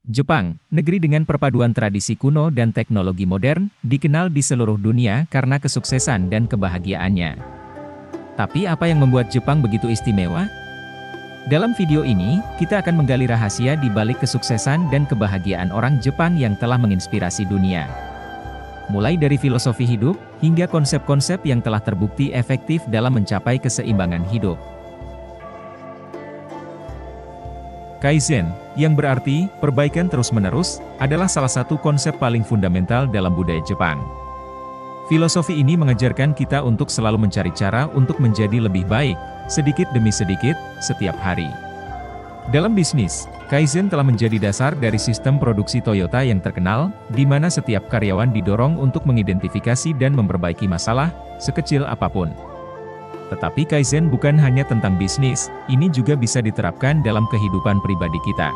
Jepang, negeri dengan perpaduan tradisi kuno dan teknologi modern, dikenal di seluruh dunia karena kesuksesan dan kebahagiaannya. Tapi apa yang membuat Jepang begitu istimewa? Dalam video ini, kita akan menggali rahasia di balik kesuksesan dan kebahagiaan orang Jepang yang telah menginspirasi dunia. Mulai dari filosofi hidup, hingga konsep-konsep yang telah terbukti efektif dalam mencapai keseimbangan hidup. Kaizen, yang berarti perbaikan terus-menerus, adalah salah satu konsep paling fundamental dalam budaya Jepang. Filosofi ini mengajarkan kita untuk selalu mencari cara untuk menjadi lebih baik, sedikit demi sedikit, setiap hari. Dalam bisnis, Kaizen telah menjadi dasar dari sistem produksi Toyota yang terkenal, di mana setiap karyawan didorong untuk mengidentifikasi dan memperbaiki masalah, sekecil apapun. Tetapi Kaizen bukan hanya tentang bisnis, ini juga bisa diterapkan dalam kehidupan pribadi kita.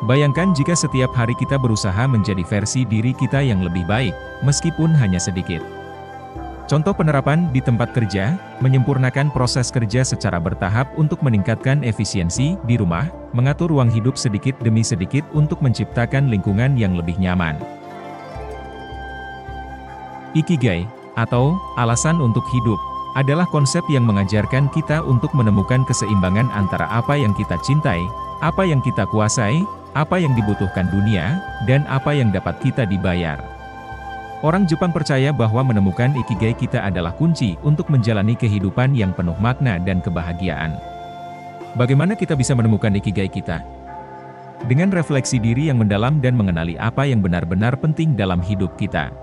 Bayangkan jika setiap hari kita berusaha menjadi versi diri kita yang lebih baik, meskipun hanya sedikit. Contoh penerapan di tempat kerja, menyempurnakan proses kerja secara bertahap untuk meningkatkan efisiensi di rumah, mengatur ruang hidup sedikit demi sedikit untuk menciptakan lingkungan yang lebih nyaman. Ikigai, atau alasan untuk hidup, adalah konsep yang mengajarkan kita untuk menemukan keseimbangan antara apa yang kita cintai, apa yang kita kuasai, apa yang dibutuhkan dunia, dan apa yang dapat kita dibayar. Orang Jepang percaya bahwa menemukan ikigai kita adalah kunci untuk menjalani kehidupan yang penuh makna dan kebahagiaan. Bagaimana kita bisa menemukan ikigai kita? Dengan refleksi diri yang mendalam dan mengenali apa yang benar-benar penting dalam hidup kita.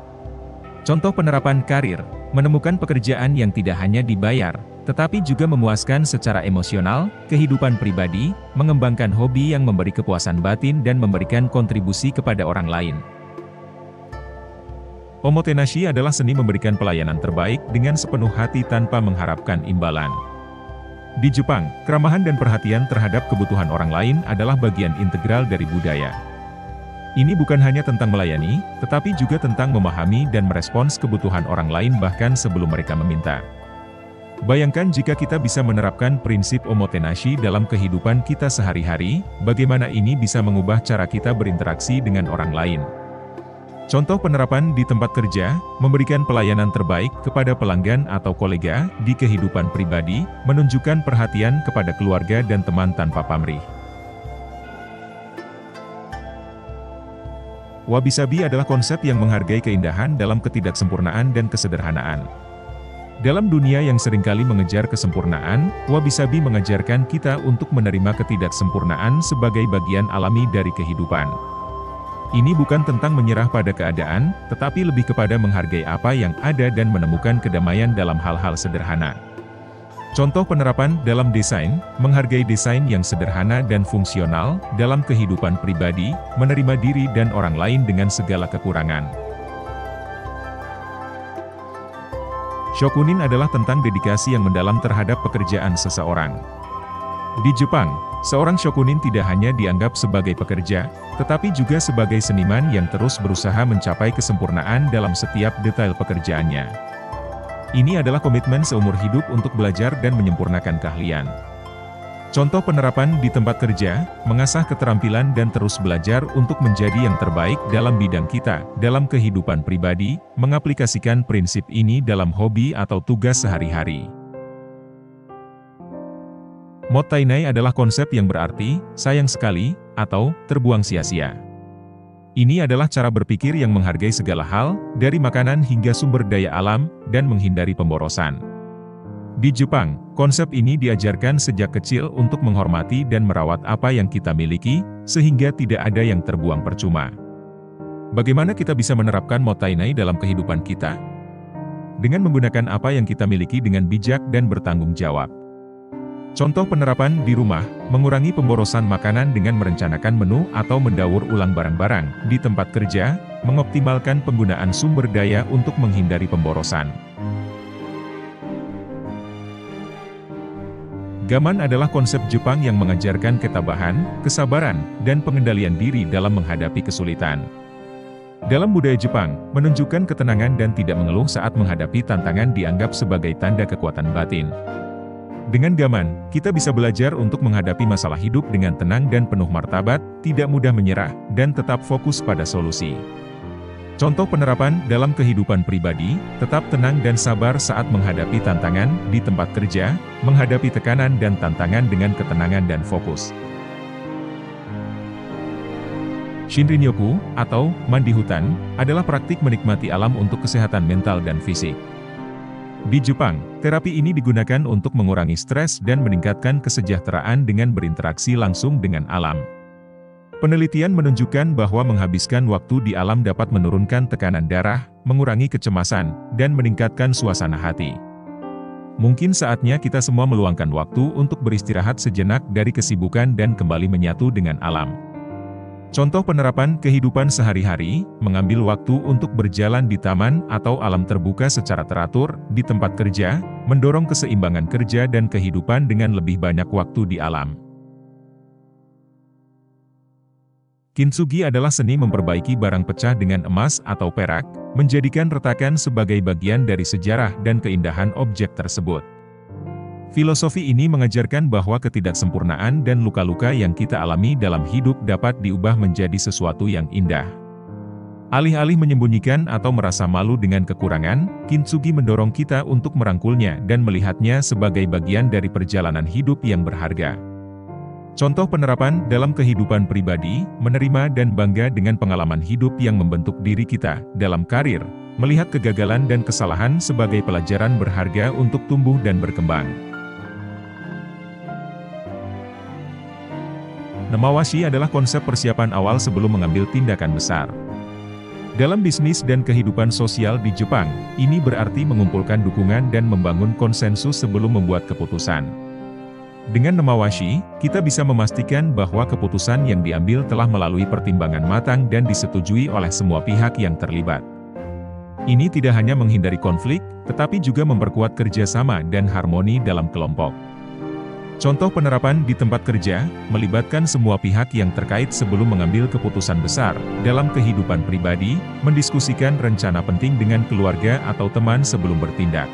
Contoh penerapan karir, menemukan pekerjaan yang tidak hanya dibayar, tetapi juga memuaskan secara emosional, kehidupan pribadi, mengembangkan hobi yang memberi kepuasan batin dan memberikan kontribusi kepada orang lain. Omotenashi adalah seni memberikan pelayanan terbaik dengan sepenuh hati tanpa mengharapkan imbalan. Di Jepang, keramahan dan perhatian terhadap kebutuhan orang lain adalah bagian integral dari budaya. Ini bukan hanya tentang melayani, tetapi juga tentang memahami dan merespons kebutuhan orang lain bahkan sebelum mereka meminta. Bayangkan jika kita bisa menerapkan prinsip omotenashi dalam kehidupan kita sehari-hari, bagaimana ini bisa mengubah cara kita berinteraksi dengan orang lain. Contoh penerapan di tempat kerja, memberikan pelayanan terbaik kepada pelanggan atau kolega, di kehidupan pribadi, menunjukkan perhatian kepada keluarga dan teman tanpa pamrih. Wabi-sabi adalah konsep yang menghargai keindahan dalam ketidaksempurnaan dan kesederhanaan. Dalam dunia yang seringkali mengejar kesempurnaan, wabi-sabi mengajarkan kita untuk menerima ketidaksempurnaan sebagai bagian alami dari kehidupan. Ini bukan tentang menyerah pada keadaan, tetapi lebih kepada menghargai apa yang ada dan menemukan kedamaian dalam hal-hal sederhana. Contoh penerapan dalam desain, menghargai desain yang sederhana dan fungsional, dalam kehidupan pribadi, menerima diri dan orang lain dengan segala kekurangan. Shokunin adalah tentang dedikasi yang mendalam terhadap pekerjaan seseorang. Di Jepang, seorang shokunin tidak hanya dianggap sebagai pekerja, tetapi juga sebagai seniman yang terus berusaha mencapai kesempurnaan dalam setiap detail pekerjaannya. Ini adalah komitmen seumur hidup untuk belajar dan menyempurnakan keahlian. Contoh penerapan di tempat kerja, mengasah keterampilan dan terus belajar untuk menjadi yang terbaik dalam bidang kita. Dalam kehidupan pribadi, mengaplikasikan prinsip ini dalam hobi atau tugas sehari-hari. Mottainai adalah konsep yang berarti, sayang sekali, atau terbuang sia-sia. Ini adalah cara berpikir yang menghargai segala hal, dari makanan hingga sumber daya alam, dan menghindari pemborosan. Di Jepang, konsep ini diajarkan sejak kecil untuk menghormati dan merawat apa yang kita miliki, sehingga tidak ada yang terbuang percuma. Bagaimana kita bisa menerapkan mottainai dalam kehidupan kita? Dengan menggunakan apa yang kita miliki dengan bijak dan bertanggung jawab. Contoh penerapan di rumah, mengurangi pemborosan makanan dengan merencanakan menu atau mendaur ulang barang-barang. Di tempat kerja, mengoptimalkan penggunaan sumber daya untuk menghindari pemborosan. Gaman adalah konsep Jepang yang mengajarkan ketabahan, kesabaran, dan pengendalian diri dalam menghadapi kesulitan. Dalam budaya Jepang, menunjukkan ketenangan dan tidak mengeluh saat menghadapi tantangan dianggap sebagai tanda kekuatan batin. Dengan Gaman, kita bisa belajar untuk menghadapi masalah hidup dengan tenang dan penuh martabat, tidak mudah menyerah, dan tetap fokus pada solusi. Contoh penerapan dalam kehidupan pribadi, tetap tenang dan sabar saat menghadapi tantangan di tempat kerja, menghadapi tekanan dan tantangan dengan ketenangan dan fokus. Shinrin-yoku, atau mandi hutan, adalah praktik menikmati alam untuk kesehatan mental dan fisik. Di Jepang, terapi ini digunakan untuk mengurangi stres dan meningkatkan kesejahteraan dengan berinteraksi langsung dengan alam. Penelitian menunjukkan bahwa menghabiskan waktu di alam dapat menurunkan tekanan darah, mengurangi kecemasan, dan meningkatkan suasana hati. Mungkin saatnya kita semua meluangkan waktu untuk beristirahat sejenak dari kesibukan dan kembali menyatu dengan alam. Contoh penerapan kehidupan sehari-hari, mengambil waktu untuk berjalan di taman atau alam terbuka secara teratur, di tempat kerja, mendorong keseimbangan kerja dan kehidupan dengan lebih banyak waktu di alam. Kintsugi adalah seni memperbaiki barang pecah dengan emas atau perak, menjadikan retakan sebagai bagian dari sejarah dan keindahan objek tersebut. Filosofi ini mengajarkan bahwa ketidaksempurnaan dan luka-luka yang kita alami dalam hidup dapat diubah menjadi sesuatu yang indah. Alih-alih menyembunyikan atau merasa malu dengan kekurangan, kintsugi mendorong kita untuk merangkulnya dan melihatnya sebagai bagian dari perjalanan hidup yang berharga. Contoh penerapan dalam kehidupan pribadi, menerima dan bangga dengan pengalaman hidup yang membentuk diri kita dalam karir, melihat kegagalan dan kesalahan sebagai pelajaran berharga untuk tumbuh dan berkembang. Namawashi adalah konsep persiapan awal sebelum mengambil tindakan besar. Dalam bisnis dan kehidupan sosial di Jepang, ini berarti mengumpulkan dukungan dan membangun konsensus sebelum membuat keputusan. Dengan Namawashi, kita bisa memastikan bahwa keputusan yang diambil telah melalui pertimbangan matang dan disetujui oleh semua pihak yang terlibat. Ini tidak hanya menghindari konflik, tetapi juga memperkuat kerjasama dan harmoni dalam kelompok. Contoh penerapan di tempat kerja, melibatkan semua pihak yang terkait sebelum mengambil keputusan besar. Dalam kehidupan pribadi, mendiskusikan rencana penting dengan keluarga atau teman sebelum bertindak.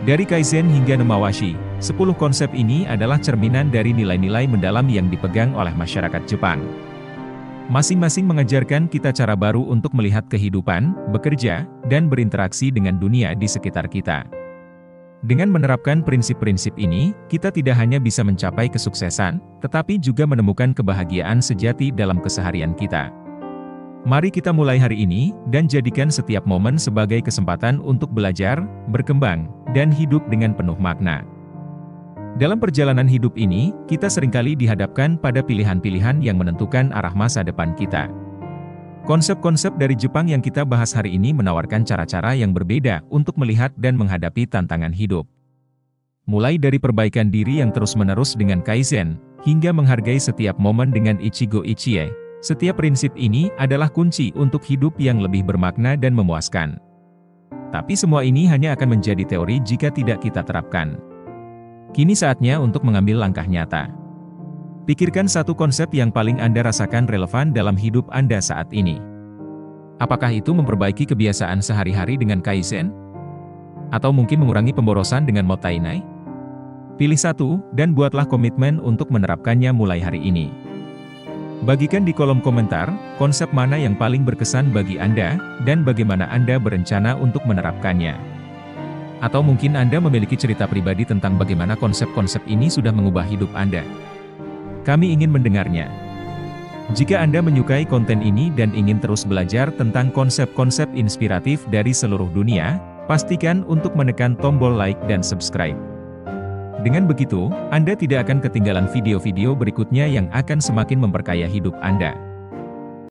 Dari Kaizen hingga Namawashi, 10 konsep ini adalah cerminan dari nilai-nilai mendalam yang dipegang oleh masyarakat Jepang. Masing-masing mengajarkan kita cara baru untuk melihat kehidupan, bekerja, dan berinteraksi dengan dunia di sekitar kita. Dengan menerapkan prinsip-prinsip ini, kita tidak hanya bisa mencapai kesuksesan, tetapi juga menemukan kebahagiaan sejati dalam keseharian kita. Mari kita mulai hari ini, dan jadikan setiap momen sebagai kesempatan untuk belajar, berkembang, dan hidup dengan penuh makna. Dalam perjalanan hidup ini, kita seringkali dihadapkan pada pilihan-pilihan yang menentukan arah masa depan kita. Konsep-konsep dari Jepang yang kita bahas hari ini menawarkan cara-cara yang berbeda untuk melihat dan menghadapi tantangan hidup. Mulai dari perbaikan diri yang terus-menerus dengan Kaizen, hingga menghargai setiap momen dengan Ichigo Ichie, setiap prinsip ini adalah kunci untuk hidup yang lebih bermakna dan memuaskan. Tapi semua ini hanya akan menjadi teori jika tidak kita terapkan. Kini saatnya untuk mengambil langkah nyata. Pikirkan satu konsep yang paling Anda rasakan relevan dalam hidup Anda saat ini. Apakah itu memperbaiki kebiasaan sehari-hari dengan Kaizen? Atau mungkin mengurangi pemborosan dengan Mottainai? Pilih satu, dan buatlah komitmen untuk menerapkannya mulai hari ini. Bagikan di kolom komentar, konsep mana yang paling berkesan bagi Anda, dan bagaimana Anda berencana untuk menerapkannya. Atau mungkin Anda memiliki cerita pribadi tentang bagaimana konsep-konsep ini sudah mengubah hidup Anda. Kami ingin mendengarnya. Jika Anda menyukai konten ini dan ingin terus belajar tentang konsep-konsep inspiratif dari seluruh dunia, pastikan untuk menekan tombol like dan subscribe. Dengan begitu, Anda tidak akan ketinggalan video-video berikutnya yang akan semakin memperkaya hidup Anda.